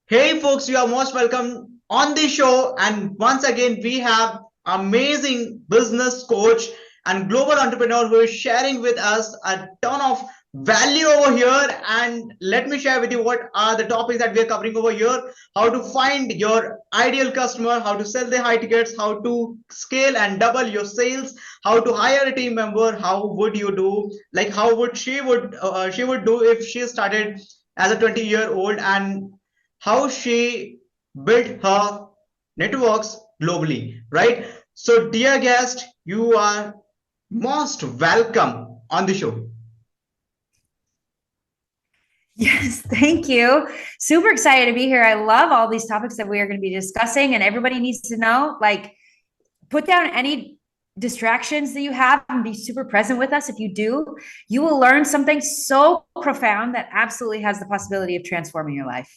Hey folks, you are most welcome on the show. And once again, we have amazing business coach and global entrepreneur who is sharing with us a ton of value over here. And let me share with you what are the topics that we are covering over here. How to find your ideal customer, how to sell the high tickets, how to scale and double your sales, how to hire a team member, how would you do, like how would she would do if she started as a 20-year-old, and how she built her networks globally, right? So, dear guest, you are most welcome on the show. Yes, thank you. Super excited to be here. I love all these topics that we are going to be discussing, and everybody needs to know, like, put down any distractions that you have and be super present with us. If you do, you will learn something so profound that absolutely has the possibility of transforming your life.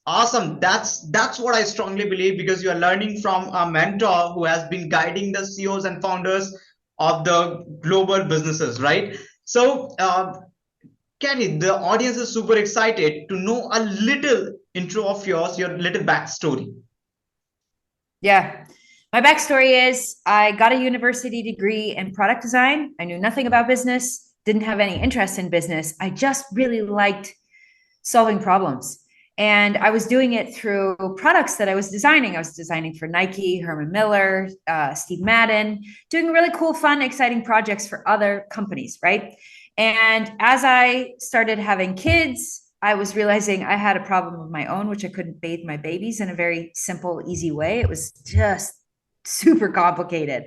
Awesome. That's what I strongly believe, because you are learning from a mentor who has been guiding the CEOs and founders of the global businesses, right? So, Kathy, the audience is super excited to know a little intro of yours, your little backstory. Yeah. My backstory is I got a university degree in product design. I knew nothing about business, didn't have any interest in business. I just really liked solving problems. And I was doing it through products that I was designing. I was designing for Nike, Herman Miller, Steve Madden, doing really cool, fun, exciting projects for other companies, right? And as I started having kids, I was realizing I had a problem of my own, which I couldn't bathe my babies in a very simple, easy way. It was just super complicated.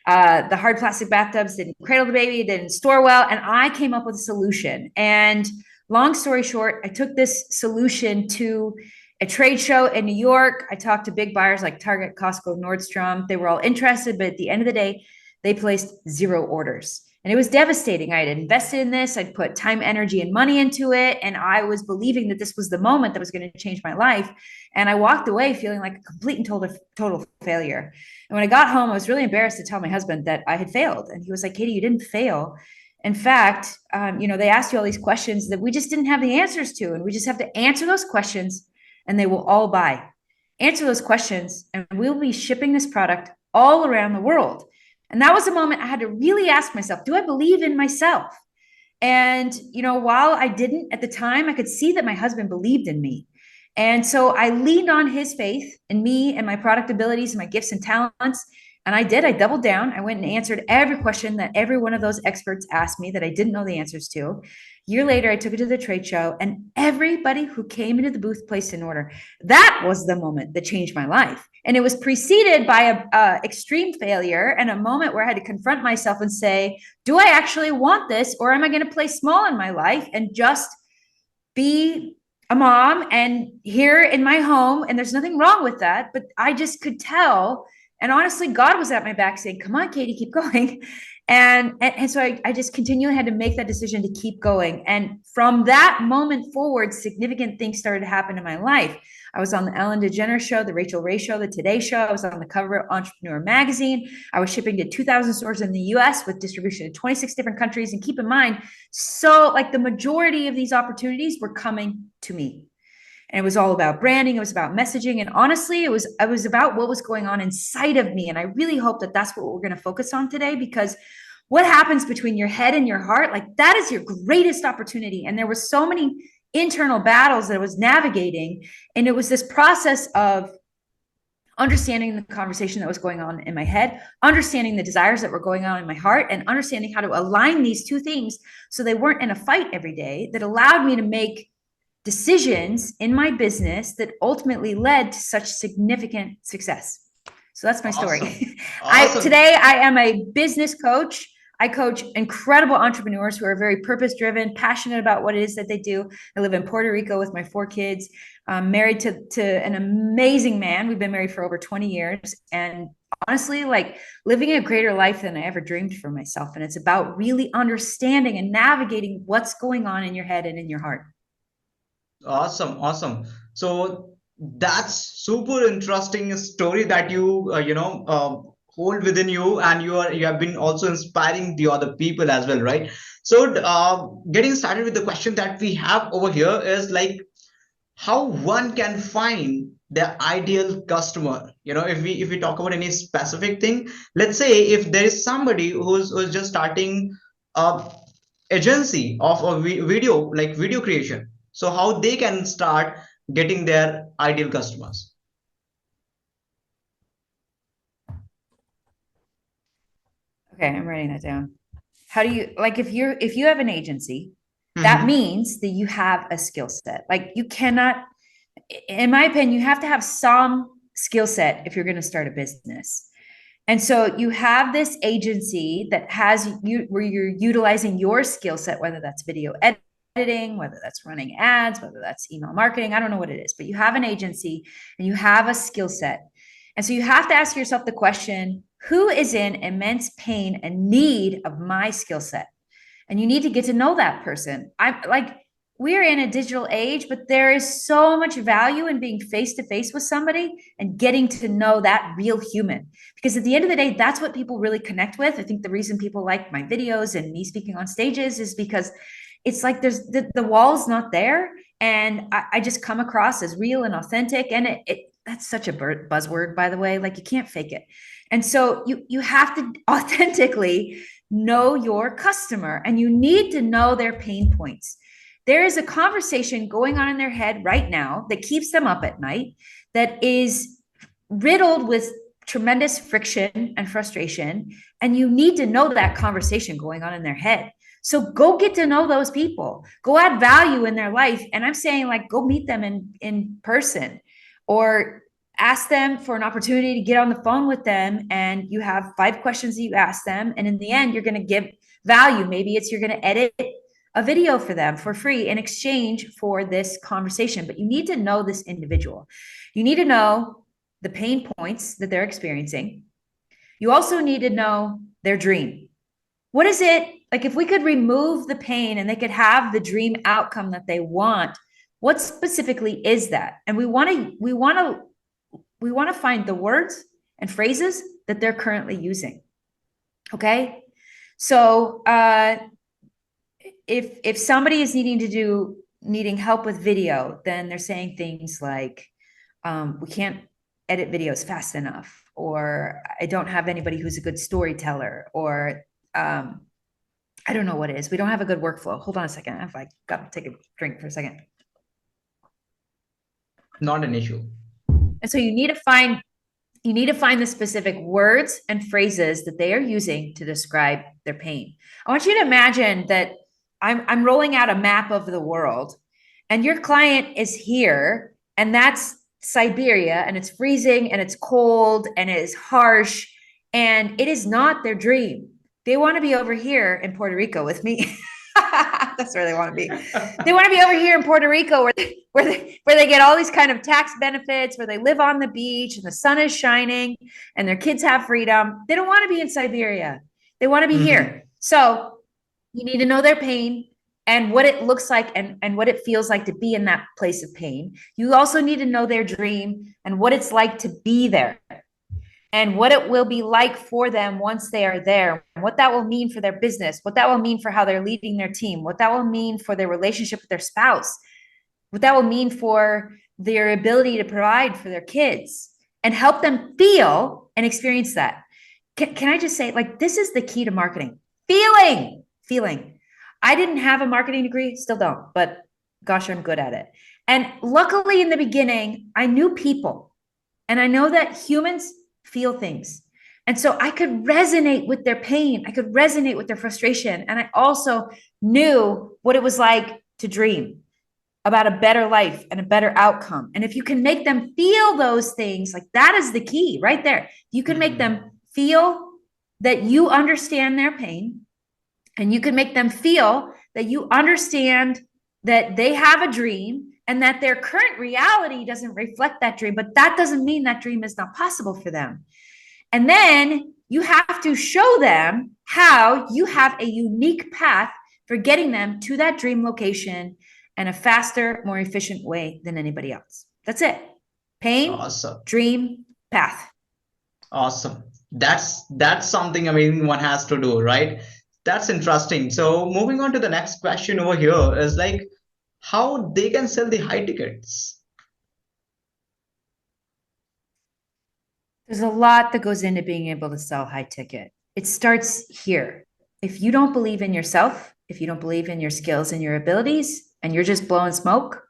The hard plastic bathtubs didn't cradle the baby, didn't store well. And I came up with a solution. And long story short, I took this solution to a trade show in New York. I talked to big buyers like Target, Costco, Nordstrom. They were all interested, but at the end of the day, they placed 0 orders. And it was devastating. I had invested in this. I'd put time, energy, and money into it. And I was believing that this was the moment that was going to change my life. And I walked away feeling like a complete and total failure. And when I got home, I was really embarrassed to tell my husband that I had failed. And he was like, Katie, you didn't fail. In fact, they asked you all these questions that we just didn't have the answers to. And we just have to answer those questions and they will all buy. Answer those questions and we'll be shipping this product all around the world. And that was a moment I had to really ask myself, do I believe in myself? And, while I didn't at the time, I could see that my husband believed in me. And so I leaned on his faith in me and my product abilities and my gifts and talents. And I did. I doubled down. I went and answered every question that every one of those experts asked me that I didn't know the answers to. A year later, I took it to the trade show, and everybody who came into the booth placed an order. That was the moment that changed my life. And it was preceded by a extreme failure and a moment where I had to confront myself and say, do I actually want this, or am I going to play small in my life and just be a mom and here in my home? And there's nothing wrong with that, but I just could tell. And honestly, God was at my back saying, come on, Katie, keep going. And so I just continually had to make that decision to keep going. And from that moment forward, significant things started to happen in my life. I was on the Ellen Degeneres show, the Rachel Ray show, the Today show. I was on the cover of Entrepreneur magazine. I was shipping to 2,000 stores in the US with distribution in 26 different countries. And keep in mind, so like the majority of these opportunities were coming to me. And it was all about branding. It was about messaging. And honestly, it was about what was going on inside of me. And I really hope that that's what we're going to focus on today, because what happens between your head and your heart, like that is your greatest opportunity. And there were so many internal battles that I was navigating. And it was this process of understanding the conversation that was going on in my head, understanding the desires that were going on in my heart, and understanding how to align these two things so they weren't in a fight every day, that allowed me to make decisions in my business that ultimately led to such significant success. So that's my story. Awesome. Awesome. Today I am a business coach. I coach incredible entrepreneurs who are very purpose driven, passionate about what it is that they do. I live in Puerto Rico with my 4 kids. I'm married to an amazing man. We've been married for over 20 years. And honestly, like living a greater life than I ever dreamed for myself. And it's about really understanding and navigating what's going on in your head and in your heart. Awesome, awesome. So that's super interesting story that you hold within you, and you have been also inspiring the other people as well, right? So getting started with the question that we have over here is like, how one can find the ideal customer. If we talk about any specific thing, let's say if there is somebody who's just starting a agency of a video, like video creation, so how they can start getting their ideal customers. Okay, I'm writing that down. How do you, like, if you have an agency, that Mm-hmm. means that you have a skill set. Like, you cannot, in my opinion, you have to have some skill set if you're going to start a business. And so you have this agency that has you, where you're utilizing your skill set, whether that's video editing, whether that's running ads, whether that's email marketing. I don't know what it is, but you have an agency and you have a skill set. And so you have to ask yourself the question, who is in immense pain and need of my skill set? And you need to get to know that person. I'm like, we're in a digital age, but there is so much value in being face to face with somebody and getting to know that real human. Because at the end of the day, that's what people really connect with. I think the reason people like my videos and me speaking on stages is because it's like there's the wall's not there. And I just come across as real and authentic. And that's such a buzzword, by the way. Like, you can't fake it. And so you have to authentically know your customer, and you need to know their pain points. There is a conversation going on in their head right now that keeps them up at night, that is riddled with tremendous friction and frustration. And you need to know that conversation going on in their head. So go get to know those people, go add value in their life. And I'm saying, like, go meet them in person, or ask them for an opportunity to get on the phone with them. And you have 5 questions that you ask them. And in the end, you're going to give value. Maybe it's you're going to edit a video for them for free in exchange for this conversation. But you need to know this individual. You need to know the pain points that they're experiencing. You also need to know their dream. What is it? Like, if we could remove the pain and they could have the dream outcome that they want, what specifically is that? And we want to find the words and phrases that they're currently using. Okay. So if somebody is needing help with video, then they're saying things like, we can't edit videos fast enough, or I don't have anybody who's a good storyteller, or I don't know what it is. We don't have a good workflow. Hold on a second. I've like got to take a drink for a second. Not an issue. And so you need to find the specific words and phrases that they are using to describe their pain. I want you to imagine that I'm rolling out a map of the world, and your client is here, and that's Siberia, and it's freezing and it's cold and it is harsh, and it is not their dream. They want to be over here in Puerto Rico with me. That's where they want to be. They want to be over here in Puerto Rico, where they get all these kind of tax benefits, where they live on the beach and the sun is shining and their kids have freedom. They don't want to be in Siberia. They want to be here. So you need to know their pain and what it looks like and what it feels like to be in that place of pain. You also need to know their dream and what it's like to be there, and what it will be like for them once they are there, what that will mean for their business, what that will mean for how they're leading their team, what that will mean for their relationship with their spouse, what that will mean for their ability to provide for their kids, and help them feel and experience that. Can I just say, like, this is the key to marketing. Feeling. I didn't have a marketing degree, still don't, but gosh, I'm good at it. And luckily in the beginning, I knew people, and I know that humans feel things. And so I could resonate with their pain. I could resonate with their frustration. And I also knew what it was like to dream about a better life and a better outcome. And if you can make them feel those things, like, that is the key right there. You can make them feel that you understand their pain, and you can make them feel that you understand that they have a dream and that their current reality doesn't reflect that dream, but that doesn't mean that dream is not possible for them. And then you have to show them how you have a unique path for getting them to that dream location in a faster, more efficient way than anybody else. That's it. Pain, Awesome. Dream, path. Awesome. That's something, I mean, one has to do, right? That's interesting. So moving on to the next question over here is like, how they can sell the high tickets? There's a lot that goes into being able to sell high ticket. It starts here. If you don't believe in yourself, if you don't believe in your skills and your abilities, and you're just blowing smoke,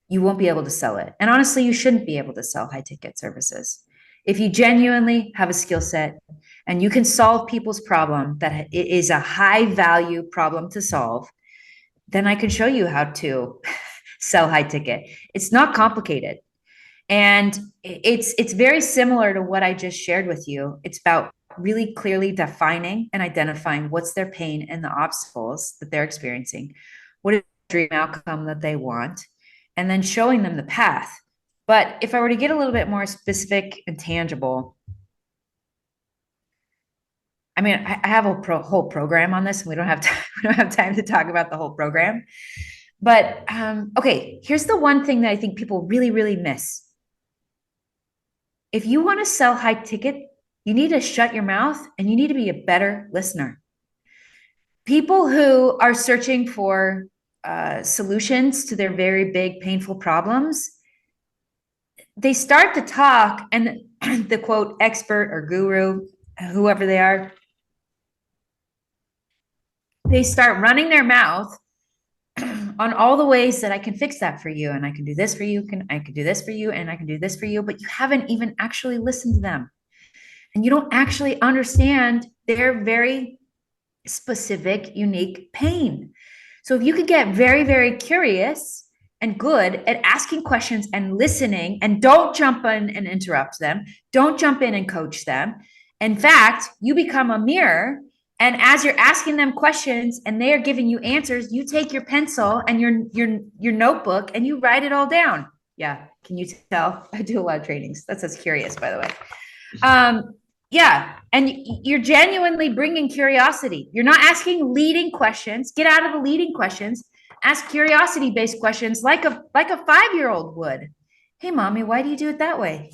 you won't be able to sell it. And honestly, you shouldn't be able to sell high ticket services. If you genuinely have a skill set and you can solve people's problem that it is a high value problem to solve, then I can show you how to sell high ticket. It's not complicated. And it's very similar to what I just shared with you. It's about really clearly defining and identifying what's their pain and the obstacles that they're experiencing, what is the dream outcome that they want, and then showing them the path. But if I were to get a little bit more specific and tangible, I mean, I have a whole program on this, and we don't have time, we don't have time to talk about the whole program. But okay, here's the one thing that I think people really, really miss. If you want to sell high ticket, you need to shut your mouth and you need to be a better listener. People who are searching for solutions to their very big, painful problems, they start to talk, and the quote expert or guru, whoever they are, they start running their mouth on all the ways that I can fix that for you, and I can do this for you, I can do this for you, and I can do this for you, but you haven't even actually listened to them. And you don't actually understand their very specific, unique pain. So if you could get very, very curious and good at asking questions and listening, and don't jump in and interrupt them, don't jump in and coach them. In fact, you become a mirror. And as you're asking them questions and they are giving you answers, you take your pencil and your notebook and you write it all down. Yeah. Can you tell? I do a lot of trainings. That says curious, by the way. Yeah. And you're genuinely bringing curiosity. You're not asking leading questions. Get out of the leading questions. Ask curiosity-based questions like a 5-year-old would. Hey, mommy, why do you do it that way?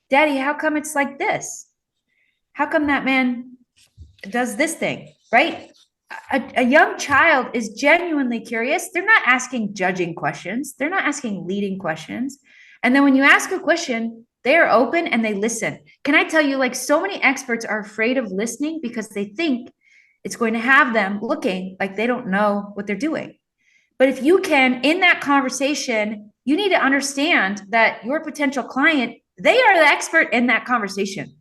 Daddy, how come it's like this? How come that man does this thing, right? A young child is genuinely curious. They're not asking judging questions. They're not asking leading questions. And then when you ask a question, they are open and they listen. Can I tell you, like, so many experts are afraid of listening because they think it's going to have them looking like they don't know what they're doing. But if you can, in that conversation, you need to understand that your potential client, they are the expert in that conversation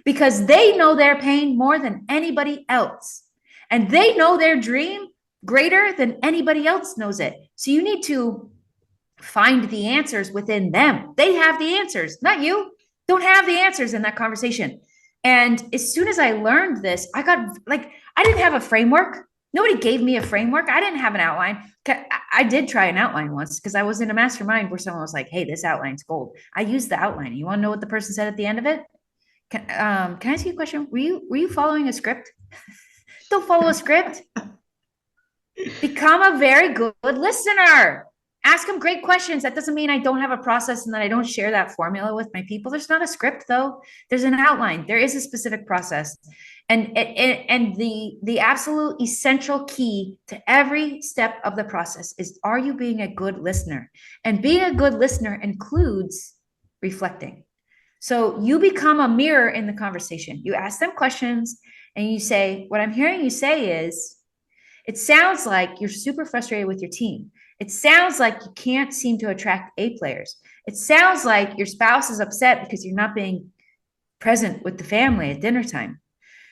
because they know their pain more than anybody else. And they know their dream greater than anybody else knows it. So you need to find the answers within them. They have the answers, not you. Don't have the answers in that conversation. And as soon as I learned this, I didn't have a framework. Nobody gave me a framework. I didn't have an outline. I did try an outline once because I was in a mastermind where someone was like, hey, this outline's gold. I used the outline. You want to know what the person said at the end of it? Can I ask you a question? Were you following a script? Don't follow a script. Become a very good listener. Ask them great questions. That doesn't mean I don't have a process and that I don't share that formula with my people. There's not a script, though. There's an outline. There is a specific process. And the absolute essential key to every step of the process is, are you being a good listener? And being a good listener includes reflecting. So you become a mirror in the conversation. You ask them questions and you say, what I'm hearing you say is, it sounds like you're super frustrated with your team. It sounds like you can't seem to attract A players. It sounds like your spouse is upset because you're not being present with the family at dinner time.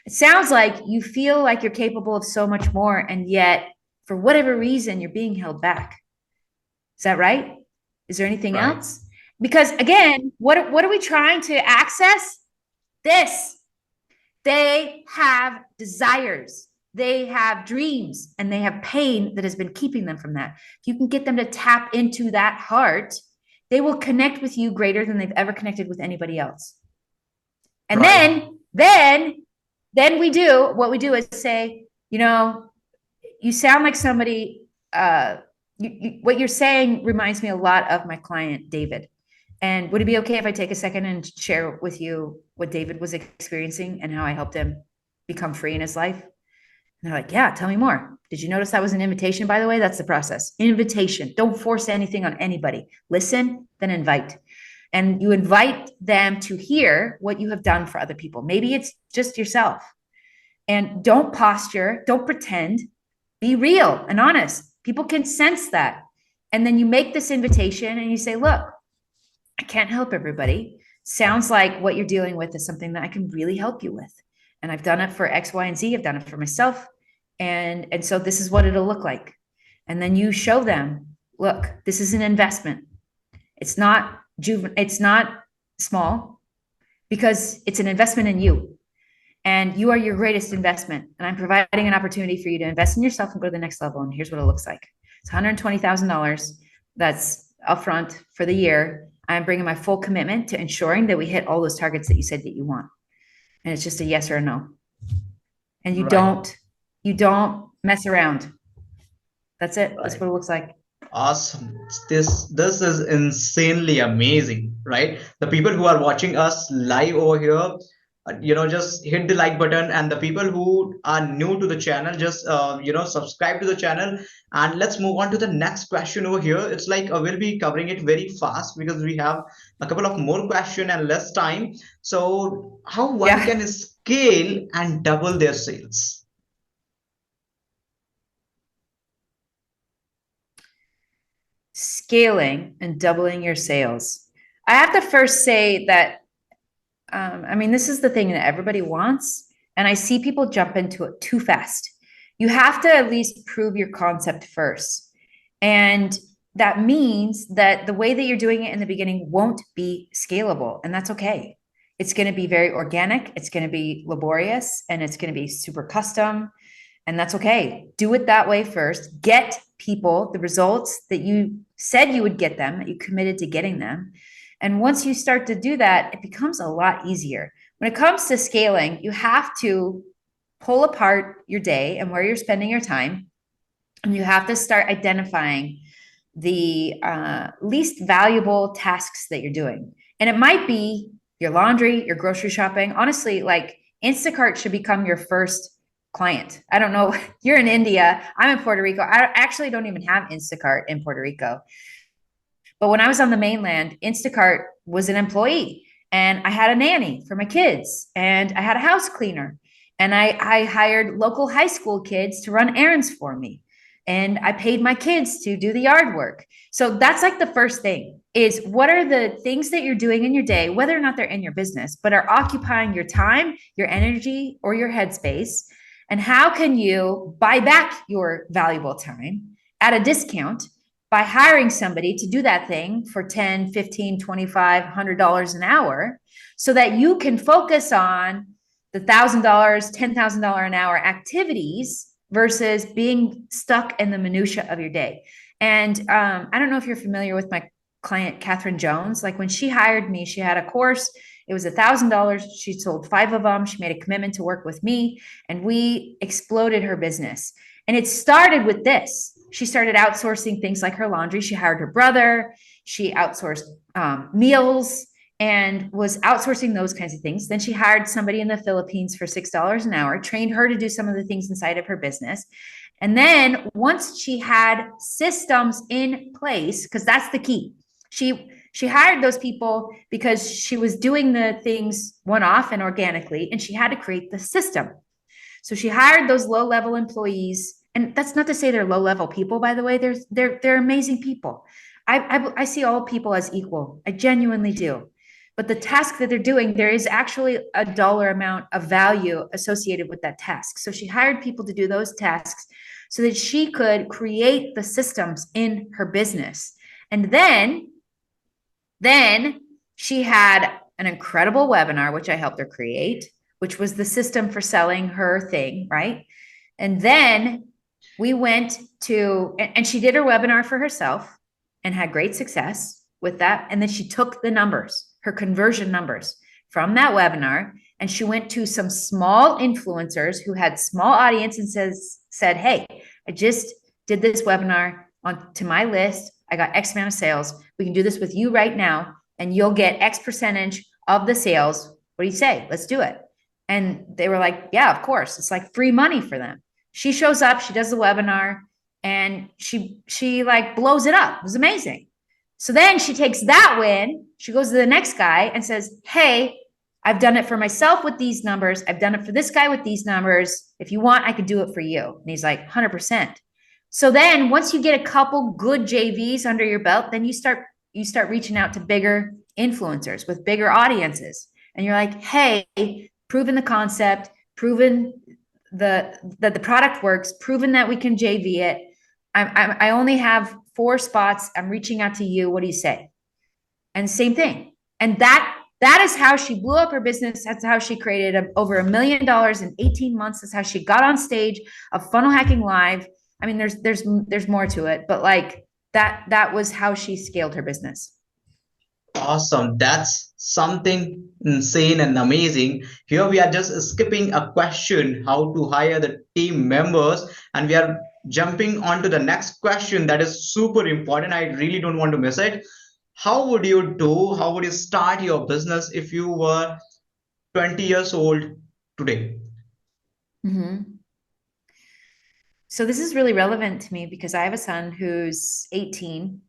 It sounds like you feel like you're capable of so much more, and yet, for whatever reason, you're being held back. Is that right? Is there anything else? Because again, what are we trying to access? This. They have desires. They have dreams, and they have pain that has been keeping them from that. If you can get them to tap into that heart, they will connect with you greater than they've ever connected with anybody else. And then we do what we do is say, you sound like somebody, what you're saying reminds me a lot of my client, David. And would it be okay if I take a second and share with you what David was experiencing and how I helped him become free in his life? And they're like, yeah, tell me more. Did you notice that was an invitation, by the way? That's the process. Invitation. Don't force anything on anybody. Listen, then invite. And you invite them to hear what you have done for other people. Maybe it's just yourself. And don't posture, don't pretend, be real and honest. People can sense that. And then you make this invitation and you say, look, I can't help everybody. Sounds like what you're dealing with is something that I can really help you with. And I've done it for X, Y, and Z. I've done it for myself. And so this is what it'll look like. And then you show them, look, this is an investment. It's not it's not small, because it's an investment in you. And you are your greatest investment. And I'm providing an opportunity for you to invest in yourself and go to the next level. And here's what it looks like. It's $120,000. That's upfront for the year. I'm bringing my full commitment to ensuring that we hit all those targets that you said that you want. And it's just a yes or a no. And you don't mess around. That's it. That's what it looks like. Awesome. This is insanely amazing, right? The people who are watching us live over here, just hit the like button, and the people who are new to the channel, just subscribe to the channel. And let's move on to the next question over here. It's like we'll be covering it very fast because we have a couple of more questions and less time. So how one can scale and double their sales? Scaling and doubling your sales. I have to first say that, this is the thing that everybody wants. And I see people jump into it too fast. You have to at least prove your concept first. And that means that the way that you're doing it in the beginning won't be scalable. And that's okay. It's going to be very organic. It's going to be laborious, and it's going to be super custom. And that's okay. Do it that way first. Get people the results that you said you would get them, that you committed to getting them. And once you start to do that, it becomes a lot easier. When it comes to scaling, you have to pull apart your day and where you're spending your time. And you have to start identifying the least valuable tasks that you're doing. And it might be your laundry, your grocery shopping. Honestly, like Instacart should become your first client. I don't know. You're in India. I'm in Puerto Rico. I actually don't even have Instacart in Puerto Rico. But when I was on the mainland, Instacart was an employee, and I had a nanny for my kids, and I had a house cleaner, and I hired local high school kids to run errands for me, and I paid my kids to do the yard work. So that's like the first thing, is what are the things that you're doing in your day, whether or not they're in your business, but are occupying your time, your energy, or your headspace. And how can you buy back your valuable time at a discount by hiring somebody to do that thing for $10, $15, $25, $100 an hour, so that you can focus on the $1,000, $10,000 an hour activities versus being stuck in the minutia of your day. And I don't know if you're familiar with my client, Catherine Jones. Like when she hired me, she had a course. It was $1,000. She sold 5 of them. She made a commitment to work with me, and we exploded her business. And it started with this. She started outsourcing things like her laundry. She hired her brother. She outsourced meals and was outsourcing those kinds of things. Then she hired somebody in the Philippines for $6 an hour, trained her to do some of the things inside of her business. And then once she had systems in place, because that's the key, she hired those people because she was doing the things one-off and organically, and she had to create the system. So she hired those low-level employees. And that's not to say they're low-level people, by the way. They're amazing people. I see all people as equal. I genuinely do. But the task that they're doing, there is actually a dollar amount of value associated with that task. So she hired people to do those tasks so that she could create the systems in her business. And then she had an incredible webinar, which I helped her create, which was the system for selling her thing, right? And then we went to, and she did her webinar for herself and had great success with that. And then she took the numbers, her conversion numbers from that webinar, and she went to some small influencers who had small audience and said, hey, I just did this webinar onto my list. I got X amount of sales. We can do this with you right now, and you'll get X percentage of the sales. What do you say? Let's do it. And they were like, yeah, of course. It's like free money for them. She shows up, she does the webinar, and she like blows it up. It was amazing. So then she takes that win, she goes to the next guy and says, hey, I've done it for myself with these numbers. I've done it for this guy with these numbers. If you want, I could do it for you. And he's like, 100%. So then once you get a couple good JVs under your belt, then you start reaching out to bigger influencers with bigger audiences. And you're like, hey, proven the concept, proven that the product works, proven that we can JV it. I only have 4 spots. I'm reaching out to you. What do you say? And same thing. And that is how she blew up her business. That's how she created over $1 million in 18 months. That's how she got on stage of Funnel Hacking Live. I mean, there's more to it, but like that was how she scaled her business. Awesome. That's something insane and amazing. Here we are just skipping a question, how to hire the team members, and we are jumping on to the next question that is super important. I really don't want to miss it. How would you start your business if you were 20 years old today? Mm-hmm. So this is really relevant to me because I have a son who's 18.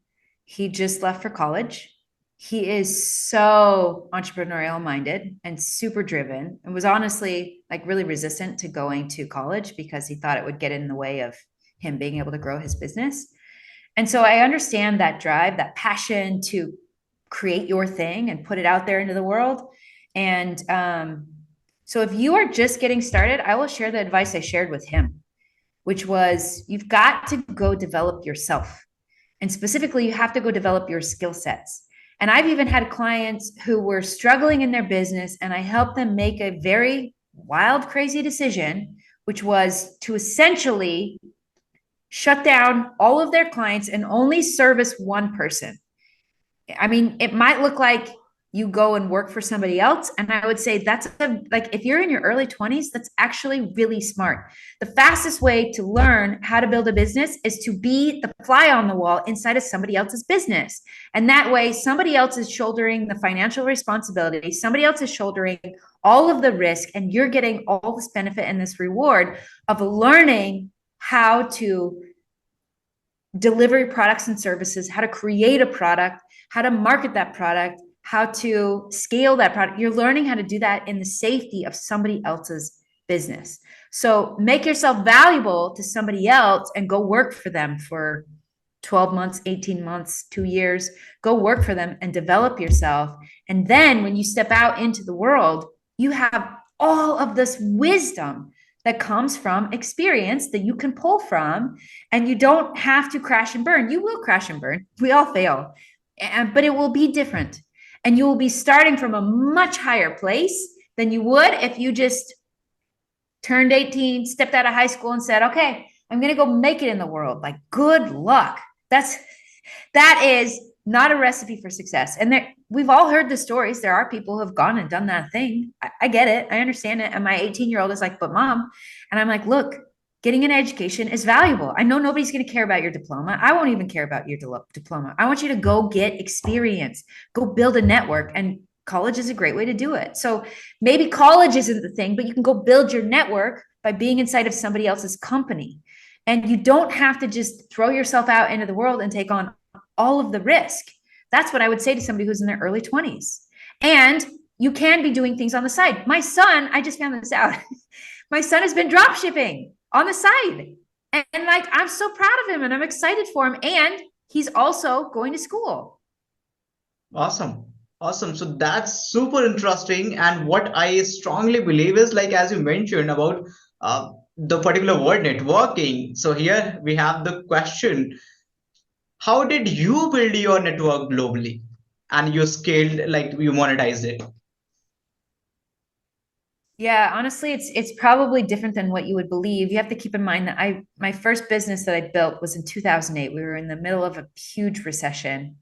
He just left for college. He is so entrepreneurial minded and super driven, and was honestly like really resistant to going to college because he thought it would get in the way of him being able to grow his business. And so I understand that drive, that passion to create your thing and put it out there into the world. And so if you are just getting started, I will share the advice I shared with him, which was you've got to go develop yourself. And specifically, you have to go develop your skill sets. And I've even had clients who were struggling in their business, and I helped them make a very wild, crazy decision, which was to essentially shut down all of their clients and only service one person. I mean, it might look like you go and work for somebody else. And I would say like if you're in your early 20s, that's actually really smart. The fastest way to learn how to build a business is to be the fly on the wall inside of somebody else's business. And that way, somebody else is shouldering the financial responsibility, somebody else is shouldering all of the risk, and you're getting all this benefit and this reward of learning how to deliver products and services, how to create a product, how to market that product, how to scale that product. You're learning how to do that in the safety of somebody else's business. So make yourself valuable to somebody else and go work for them for 12 months, 18 months, 2 years. Go work for them and develop yourself. And then when you step out into the world, you have all of this wisdom that comes from experience that you can pull from, and you don't have to crash and burn. You will crash and burn. We all fail, but it will be different. And you will be starting from a much higher place than you would if you just turned 18, stepped out of high school and said, okay, I'm going to go make it in the world. Like, good luck. That is not a recipe for success. And we've all heard the stories. There are people who have gone and done that thing. I get it. I understand it. And my 18-year-old is like, but mom, and I'm like, look, getting an education is valuable. I know nobody's going to care about your diploma. I won't even care about your diploma. I want you to go get experience, go build a network, and college is a great way to do it. So maybe college isn't the thing, but you can go build your network by being inside of somebody else's company. And you don't have to just throw yourself out into the world and take on all of the risk. That's what I would say to somebody who's in their early 20s. And you can be doing things on the side. My son, I just found this out. My son has been drop shipping on the side. And like, I'm so proud of him and I'm excited for him. And he's also going to school. Awesome. Awesome. So that's super interesting. And what I strongly believe is, like, as you mentioned about the particular word networking. So here we have the question, how did you build your network globally and you scaled, like you monetized it? Yeah, honestly, it's probably different than what you would believe. You have to keep in mind that my first business that I built was in 2008. We were in the middle of a huge recession.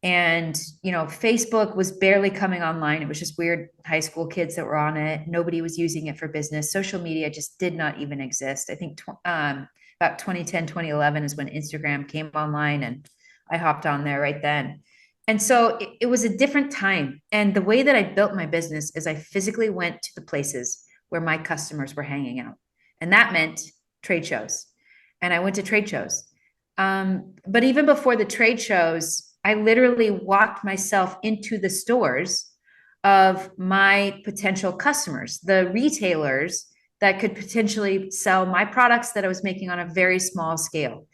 And, Facebook was barely coming online. It was just weird high school kids that were on it. Nobody was using it for business. Social media just did not even exist. I think about 2010, 2011 is when Instagram came online, and I hopped on there right then. And so it was a different time. And the way that I built my business is I physically went to the places where my customers were hanging out. And that meant trade shows, and I went to trade shows. But even before the trade shows, I literally walked myself into the stores of my potential customers, the retailers that could potentially sell my products that I was making on a very small scale.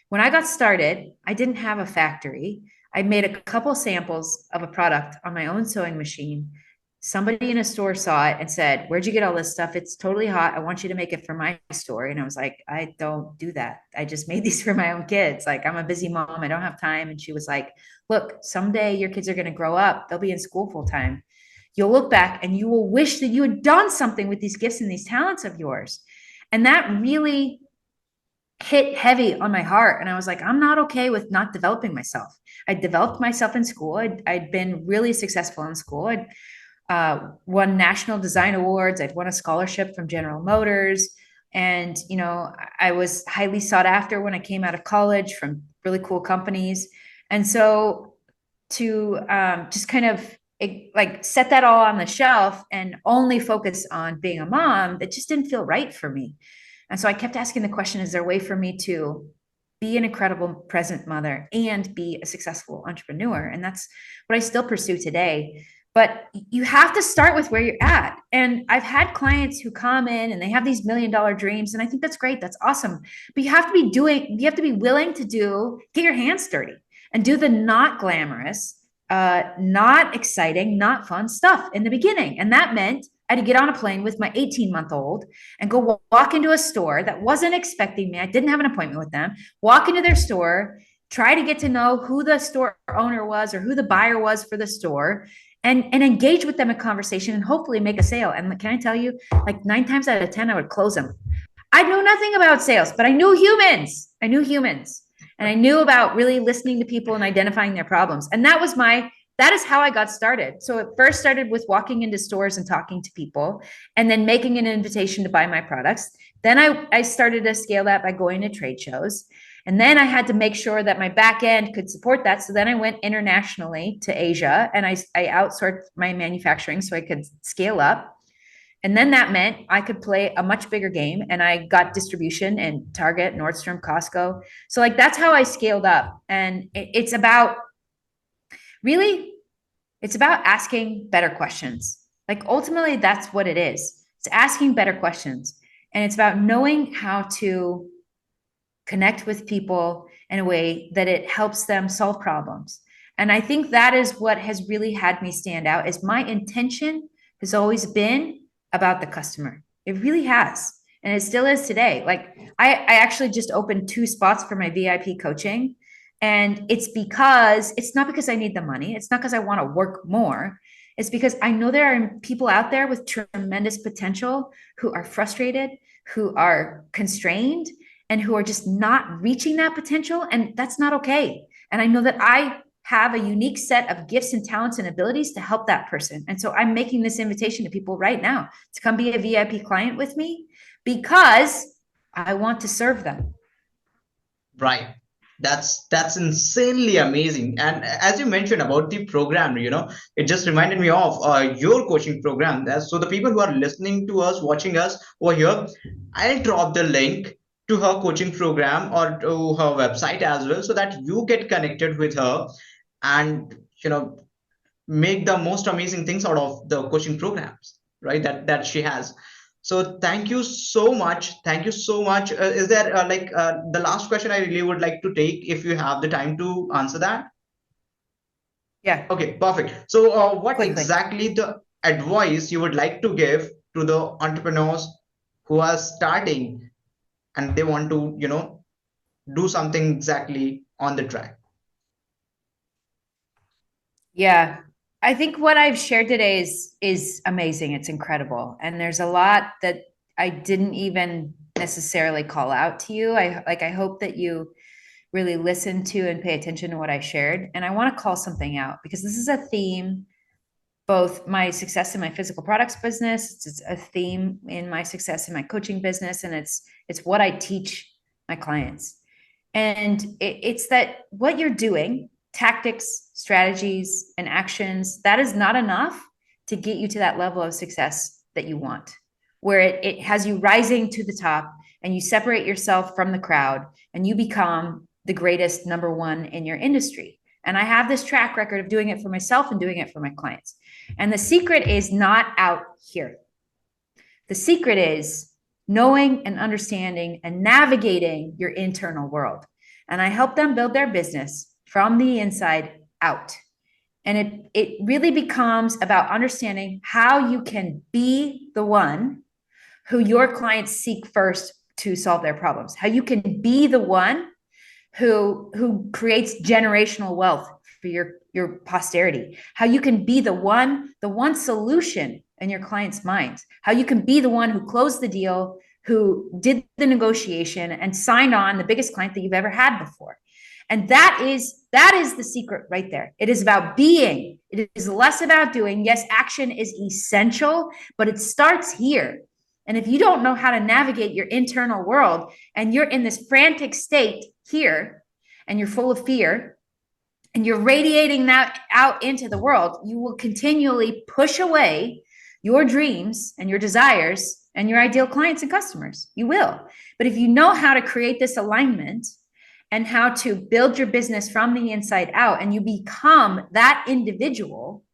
When I got started, I didn't have a factory. I made a couple samples of a product on my own sewing machine. Somebody in a store saw it and said, "Where'd you get all this stuff? It's totally hot. I want you to make it for my store." And I was like, "I don't do that. I just made these for my own kids. Like, I'm a busy mom. I don't have time." And she was like, "Look, someday your kids are going to grow up. They'll be in school full time. You'll look back and you will wish that you had done something with these gifts and these talents of yours." And that really hit heavy on my heart. And I was like, I'm not okay with not developing myself. I developed myself in school. I'd been really successful in school. I'd won national design awards. I'd won a scholarship from General Motors. And, I was highly sought after when I came out of college from really cool companies. And so to just kind of like set that all on the shelf and only focus on being a mom, that just didn't feel right for me. And so I kept asking the question, is there a way for me to be an incredible present mother and be a successful entrepreneur? And that's what I still pursue today. But you have to start with where you're at. And I've had clients who come in and they have these $1 million dreams. And I think that's great. That's awesome. But you have to be willing to get your hands dirty and do the not glamorous, not exciting, not fun stuff in the beginning. And that meant I had to get on a plane with my 18-month-old and go walk into a store that wasn't expecting me. I didn't have an appointment with them. Walk into their store, try to get to know who the store owner was or who the buyer was for the store, and engage with them in conversation and hopefully make a sale. And can I tell you, like 9 times out of 10, I would close them. I knew nothing about sales, but I knew humans. And I knew about really listening to people and identifying their problems. And that is how I got started. So it first started with walking into stores and talking to people and then making an invitation to buy my products. Then I started to scale that by going to trade shows. And then I had to make sure that my back end could support that. So then I went internationally to Asia and I outsourced my manufacturing so I could scale up. And then that meant I could play a much bigger game, and I got distribution in Target, Nordstrom, Costco. So like, that's how I scaled up. And it's about asking better questions. Like, ultimately, that's what it is. It's asking better questions. And it's about knowing how to connect with people in a way that it helps them solve problems. And I think that is what has really had me stand out, is my intention has always been about the customer. It really has. And it still is today. Like, I actually just opened 2 spots for my VIP coaching. And it's not because I need the money. It's not because I want to work more. It's because I know there are people out there with tremendous potential who are frustrated, who are constrained, and who are just not reaching that potential. And that's not okay. And I know that I have a unique set of gifts and talents and abilities to help that person. And so I'm making this invitation to people right now to come be a VIP client with me because I want to serve them. Right. That's insanely amazing. And as you mentioned about the program, it just reminded me of your coaching program. So the people who are listening to us, watching us over here, I'll drop the link to her coaching program or to her website as well, so that you get connected with her and make the most amazing things out of the coaching programs, right? That she has. So thank you so much. Thank you so much. Is there the last question I really would like to take, if you have the time to answer that? Yeah. Okay, perfect. So what Quickly. exactly the advice you would like to give to the entrepreneurs who are starting and they want to, do something exactly on the track? Yeah. I think what I've shared today is amazing. It's incredible. And there's a lot that I didn't even necessarily call out to you. I hope that you really listen to and pay attention to what I shared. And I want to call something out because this is a theme, both my success in my physical products business, it's a theme in my success in my coaching business, and it's what I teach my clients. And it's that what you're doing, tactics, strategies, and actions, that is not enough to get you to that level of success that you want, where it has you rising to the top and you separate yourself from the crowd and you become the greatest number one in your industry. And I have this track record of doing it for myself and doing it for my clients. And the secret is not out here. The secret is knowing and understanding and navigating your internal world. And I help them build their business from the inside out. And it really becomes about understanding how you can be the one who your clients seek first to solve their problems, how you can be the one who creates generational wealth for your posterity, how you can be the one solution in your client's minds, how you can be the one who closed the deal, who did the negotiation and signed on the biggest client that you've ever had before. And that is the secret right there. It is about being. It is less about doing. Yes, action is essential, but it starts here. And if you don't know how to navigate your internal world and you're in this frantic state here and you're full of fear and you're radiating that out into the world, you will continually push away your dreams and your desires and your ideal clients and customers. You will. But if you know how to create this alignment and how to build your business from the inside out, and you become that individual,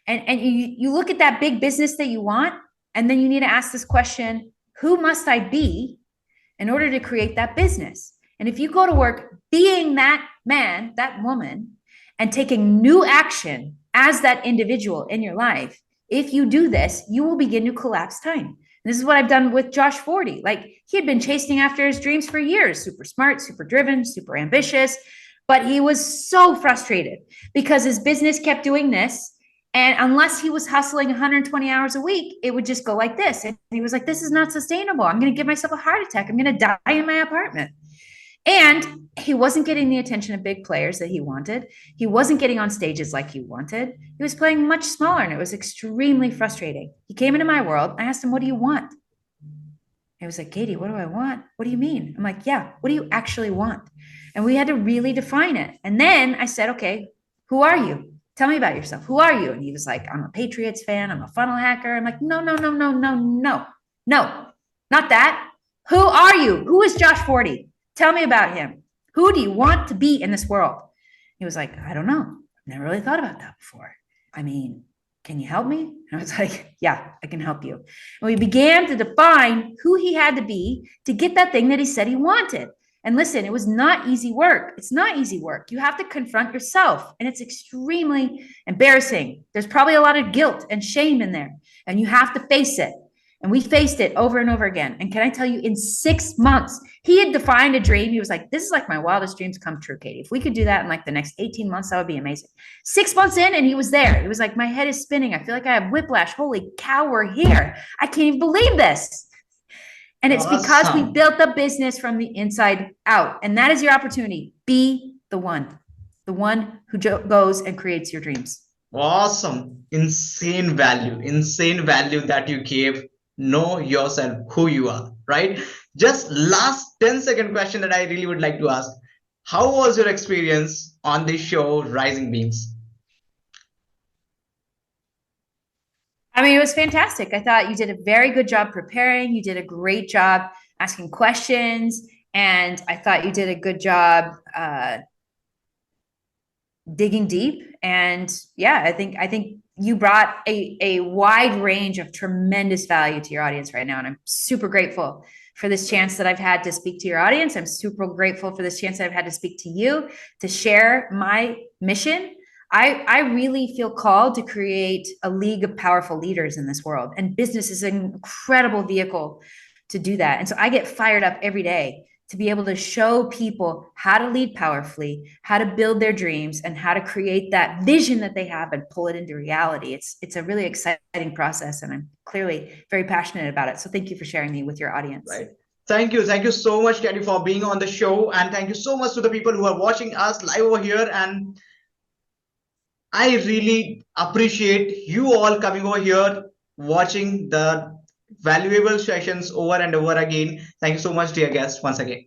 and you look at that big business that you want, and then you need to ask this question: who must I be in order to create that business? And if you go to work being that man, that woman, and taking new action as that individual in your life, if you do this, you will begin to collapse time. This is what I've done with Josh Forty. Like, he had been chasing after his dreams for years, super smart, super driven, super ambitious, but he was so frustrated because his business kept doing this. And unless he was hustling 120 hours a week, it would just go like this. And he was like, this is not sustainable. I'm going to give myself a heart attack. I'm going to die in my apartment. And he wasn't getting the attention of big players that he wanted. He wasn't getting on stages like he wanted. He was playing much smaller, and it was extremely frustrating. He came into my world. I asked him, what do you want? He was like, Katie, what do I want? What do you mean? I'm like, yeah, what do you actually want? And we had to really define it. And then I said, okay, who are you? Tell me about yourself. Who are you? And he was like, I'm a Patriots fan. I'm a funnel hacker. I'm like, no, not that. Who are you? Who is Josh Forty? Tell me about him. Who do you want to be in this world? He was like, I don't know. I've never really thought about that before. I mean, can you help me? And I was like, yeah, I can help you. And we began to define who he had to be to get that thing that he said he wanted. And listen, it was not easy work. It's not easy work. You have to confront yourself, and it's extremely embarrassing. There's probably a lot of guilt and shame in there, and you have to face it. And we faced it over and over again. And can I tell you, in 6 months, he had defined a dream. He was like, this is like my wildest dreams come true, Katie. If we could do that in like the next 18 months, that would be amazing. 6 months in, and he was there. He was like, my head is spinning. I feel like I have whiplash. Holy cow, we're here. I can't even believe this. And it's because we built the business from the inside out. And that is your opportunity. Be the one who goes and creates your dreams. Awesome. Insane value that you gave. Know yourself, who you are, right? Just last 10-second question that I really would like to ask. How was your experience on this show, Rising Beams? I mean, it was fantastic. I thought you did a very good job preparing. You did a great job asking questions. And I thought you did a good job digging deep. And yeah, I think you brought a wide range of tremendous value to your audience right now. And I'm super grateful for this chance that I've had to speak to your audience. I'm super grateful for this chance that I've had to speak to you, to share my mission. I really feel called to create a league of powerful leaders in this world. And business is an incredible vehicle to do that. And so I get fired up every day to be able to show people how to lead powerfully, how to build their dreams, and how to create that vision that they have and pull it into reality. It's a really exciting process, and I'm clearly very passionate about it. So thank you for sharing me with your audience. Right. Thank you so much, Katie, for being on the show. And thank you so much to the people who are watching us live over here. And I really appreciate you all coming over here, watching the valuable sessions over and over again. Thank you so much, dear guests, once again.